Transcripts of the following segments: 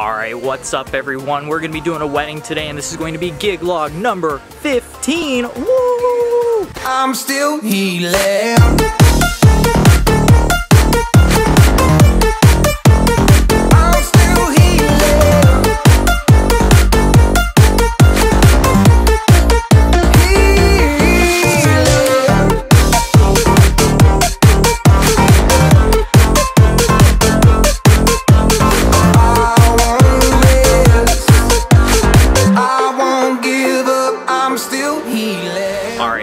Alright, what's up everyone? We're going to be doing a wedding today and this is going to be gig log number 15. Woo! I'm still healing.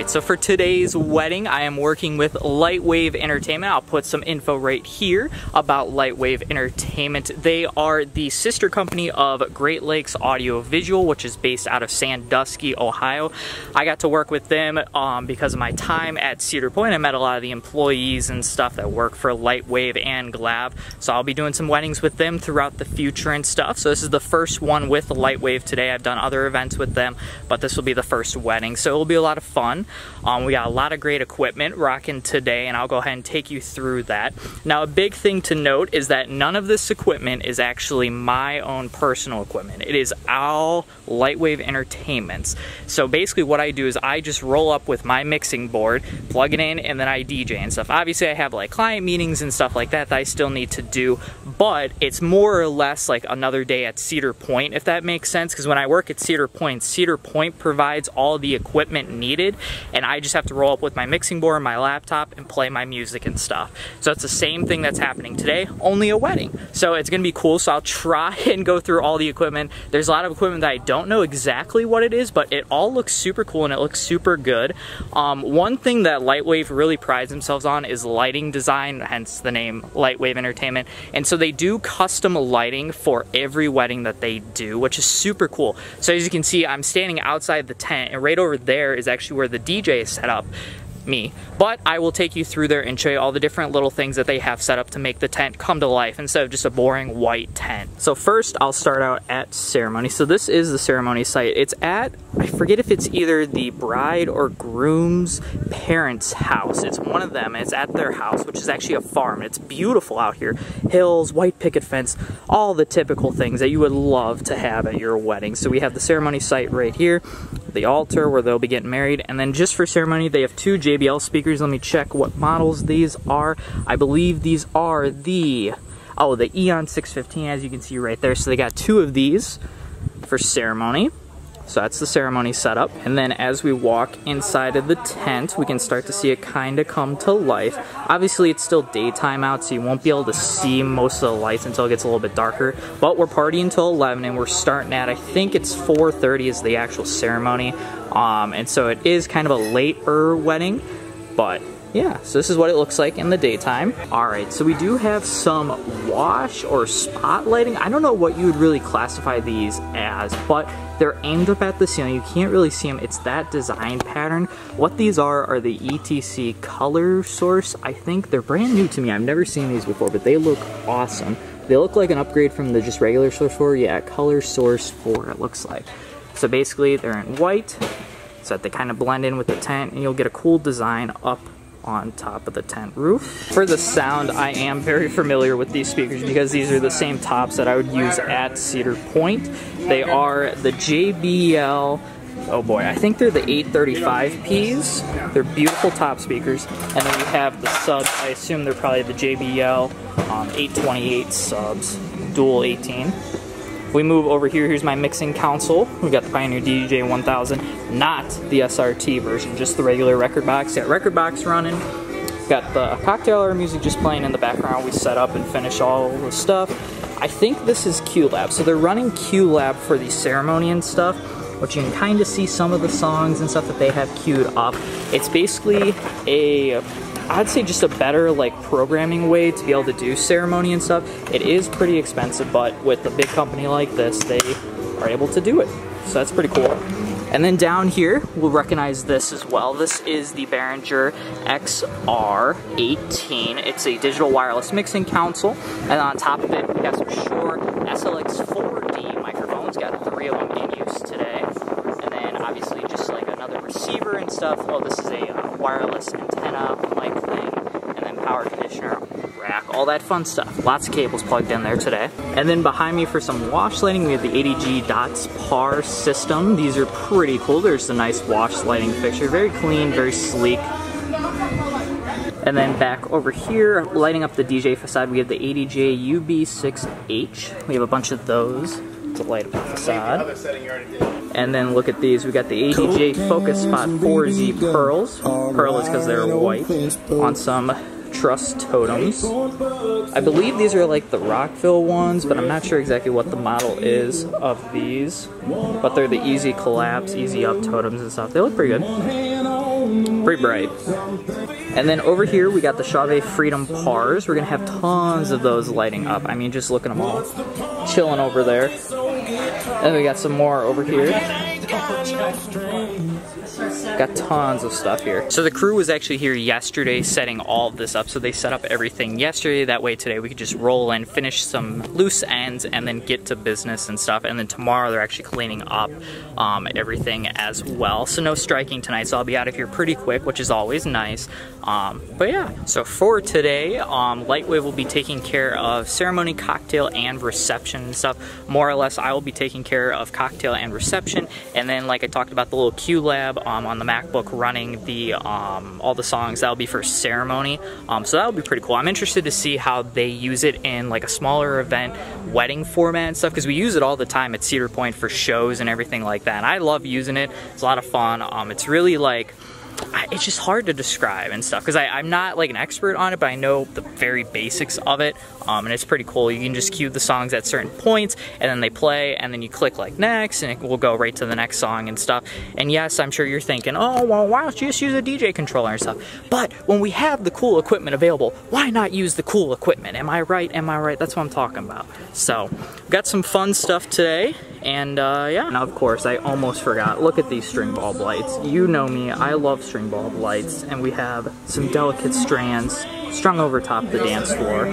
So for today's wedding, I am working with Lightwave Entertainment. I'll put some info right here about Lightwave Entertainment. They are the sister company of Great Lakes Audio Visual, which is based out of Sandusky, Ohio. I got to work with them because of my time at Cedar Point. I met a lot of the employees and stuff that work for Lightwave and Glav. So I'll be doing some weddings with them throughout the future and stuff. So this is the first one with Lightwave today. I've done other events with them, but this will be the first wedding. So it will be a lot of fun. We got a lot of great equipment rocking today, and I'll go ahead and take you through that. Now, a big thing to note is that none of this equipment is actually my own personal equipment. It is all Lightwave Entertainment's. So basically what I do is I just roll up with my mixing board, plug it in, and then I DJ and stuff. Obviously, I have like client meetings and stuff like that I still need to do, but it's more or less like another day at Cedar Point, if that makes sense, because when I work at Cedar Point provides all the equipment needed, and I just have to roll up with my mixing board, my laptop, and play my music and stuff. So it's the same thing that's happening today, only a wedding. So it's gonna be cool, so I'll try and go through all the equipment. There's a lot of equipment that I don't know exactly what it is, but it all looks super cool and it looks super good. One thing that Lightwave really prides themselves on is lighting design, hence the name Lightwave Entertainment. And so they do custom lighting for every wedding that they do, which is super cool. So as you can see, I'm standing outside the tent, and right over there is actually where the DJ is set up. Me. But I will take you through there and show you all the different little things that they have set up to make the tent come to life instead of just a boring white tent. So first I'll start out at ceremony. So this is the ceremony site. It's at, I forget if it's either the bride or groom's parents' house. It's one of them. It's at their house, which is actually a farm. It's beautiful out here. Hills, white picket fence, all the typical things that you would love to have at your wedding. So we have the ceremony site right here, the altar where they'll be getting married, and then just for ceremony they have two JBL speakers. Let me check what models these are. I believe these are the Eon 615, as you can see right there. So they got two of these for ceremony. So that's the ceremony setup. And then as we walk inside of the tent, we can start to see it kind of come to life. Obviously, it's still daytime out, so you won't be able to see most of the lights until it gets a little bit darker. But we're partying until 11, and we're starting at, I think it's 4:30 is the actual ceremony. And so it is kind of a later wedding, but yeah, so this is what it looks like in the daytime. Alright, so we do have some wash or spot lighting. I don't know what you would really classify these as, but they're aimed up at the ceiling. You can't really see them. It's that design pattern. What these are the ETC color source. I think they're brand new to me. I've never seen these before, but they look awesome. They look like an upgrade from the just regular source 4. Yeah, color source 4 it looks like. So basically they're in white, so that they kind of blend in with the tent, and you'll get a cool design up on top of the tent roof. For the sound, I am very familiar with these speakers because these are the same tops that I would use at Cedar Point. They are the JBL, oh boy, I think they're the 835Ps. They're beautiful top speakers. And then we have the subs. I assume they're probably the JBL 828 subs, dual 18. We move over here, here's my mixing console. We got the Pioneer DJ 1000, not the SRT version, just the regular record box. Got record box running. Got the cocktail hour music just playing in the background. We set up and finish all the stuff. I think this is QLab. So they're running QLab for the ceremony and stuff, which you can kind of see some of the songs and stuff that they have queued up. It's basically I'd say just a better like programming way to be able to do ceremony and stuff. It is pretty expensive, but with a big company like this, they are able to do it. So that's pretty cool. And then down here, we'll recognize this as well. This is the Behringer X18. It's a digital wireless mixing console. And on top of it, we have some Shure SLX-D microphones. Got 3 of them in use today. And then obviously just like another receiver and stuff. Oh, this is a wireless antenna mic thing. And then power conditioner rack all that fun stuff. Lots of cables plugged in there today. And then behind me for some wash lighting, we have the ADJ Dotz Par System. These are pretty cool. There's a nice wash lighting fixture. Very clean, very sleek. And then back over here, lighting up the DJ facade, we have the ADJ UB6H. We have a bunch of those to light up the facade. And then look at these, we got the ADJ Focus Spot 4Z pearls. Pearl is because they're white, on some truss totems. I believe these are like the Rockville ones, but I'm not sure exactly what the model is of these. But they're the easy collapse, easy up totems and stuff. They look pretty good. Pretty bright. And then over here we got the Chauvet Freedom Pars. We're gonna have tons of those lighting up. I mean, just look at them all chilling over there. And we got some more over here. Got tons of stuff here. So the crew was actually here yesterday setting all of this up. So they set up everything yesterday. That way today we could just roll in, finish some loose ends, and then get to business and stuff. And then tomorrow they're actually cleaning up everything as well. So no striking tonight. So I'll be out of here pretty quick, which is always nice. But yeah, so for today, Lightwave will be taking care of ceremony, cocktail, and reception and stuff. More or less, I will be taking care of cocktail and reception. And then, like I talked about, the little Q Lab on the MacBook running the all the songs, that'll be for ceremony. So that'll be pretty cool. I'm interested to see how they use it in like a smaller event, wedding format and stuff, because we use it all the time at Cedar Point for shows and everything like that. And I love using it. It's a lot of fun. It's really like, it's just hard to describe and stuff because I'm not like an expert on it, but I know the very basics of it, and it's pretty cool. You can just cue the songs at certain points and then they play, and then you click like next and it will go right to the next song and stuff. And yes, I'm sure you're thinking, oh well, why don't you just use a DJ controller and stuff? But when we have the cool equipment available, why not use the cool equipment? Am I right? Am I right? That's what I'm talking about. So got some fun stuff today. And yeah, now of course I almost forgot, look at these string bulb lights. You know me, I love string bulb lights, and we have some delicate strands strung over top the dance floor.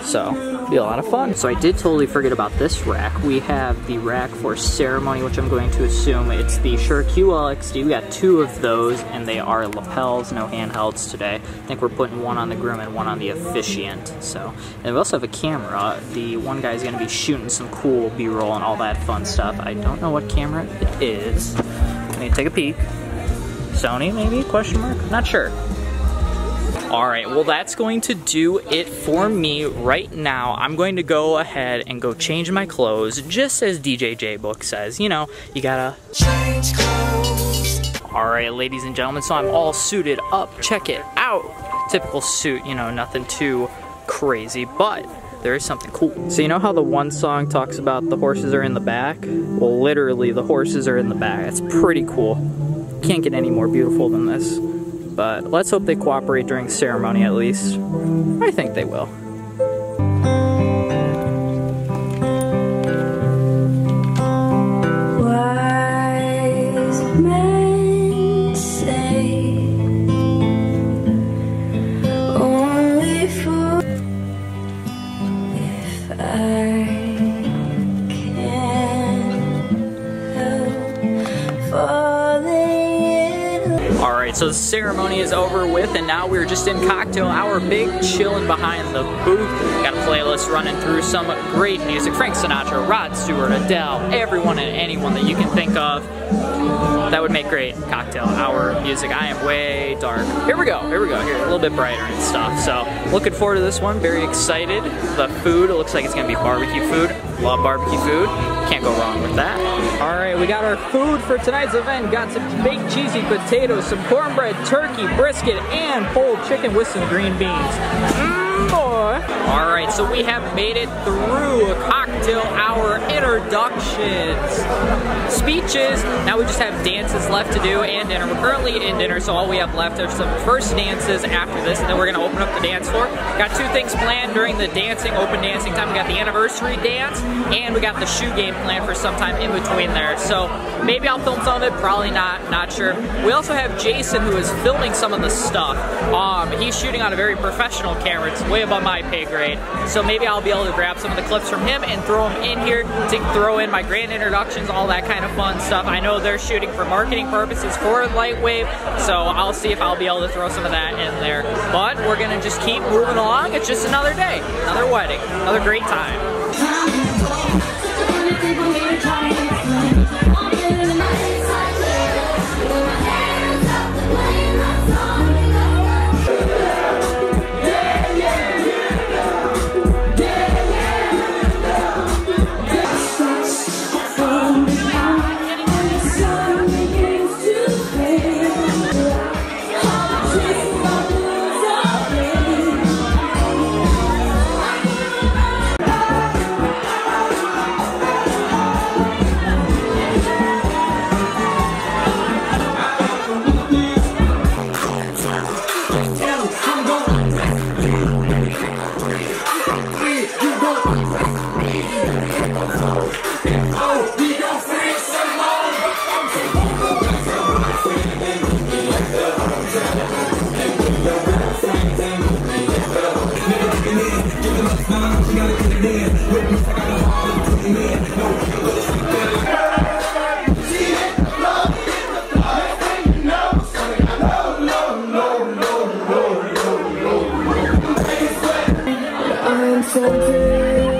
So, be a lot of fun. So I did totally forget about this rack. We have the rack for ceremony, which I'm going to assume it's the Shure QLX-D. We got two of those, and they are lapels, no handhelds today. I think we're putting one on the groom and one on the officiant. So, and we also have a camera. The one guy's gonna be shooting some cool B-roll and all that fun stuff. I don't know what camera it is. Let me take a peek. Sony, maybe? Question mark? Not sure. Alright, well that's going to do it for me right now. I'm going to go ahead and go change my clothes, just as DJ J-Book says, you know, you gotta change clothes. Alright, ladies and gentlemen, so I'm all suited up. Check it out. Typical suit, you know, nothing too crazy, but there is something cool. So you know how the one song talks about the horses are in the back? Well, literally, the horses are in the back. It's pretty cool. Can't get any more beautiful than this. But let's hope they cooperate during ceremony at least. I think they will. Wise men say only for if I can help falling. Alright, so the ceremony is over with, and now we're just in cocktail hour, big chillin' behind the booth. Got a playlist running through some great music. Frank Sinatra, Rod Stewart, Adele, everyone and anyone that you can think of. That would make great cocktail hour music. I am way dark. Here we go, here, a little bit brighter and stuff. So, looking forward to this one, very excited. The food, it looks like it's gonna be barbecue food. Love barbecue food, can't go wrong with that. Alright, we got our food for tonight's event. Got some baked cheesy potatoes, some cornbread, turkey, brisket, and pulled chicken with some green beans. Boy. Alright, so we have made it through cocktail hour introductions, speeches. Now we just have dances left to do and dinner. We're currently in dinner, so all we have left are some first dances after this, and then we're going to open up the dance floor. Got two things planned during the dancing, open dancing time. We got the anniversary dance, and we got the shoe game planned for some time in between there. So maybe I'll film some of it, probably not sure. We also have Jason, who is filming some of the stuff. He's shooting on a very professional camera way above my pay grade. So maybe I'll be able to grab some of the clips from him and throw them in here to throw in my grand introductions, all that kind of fun stuff. I know they're shooting for marketing purposes for Lightwave, so I'll see if I'll be able to throw some of that in there. But we're gonna just keep moving along. It's just another day, another wedding, another great time. I'm so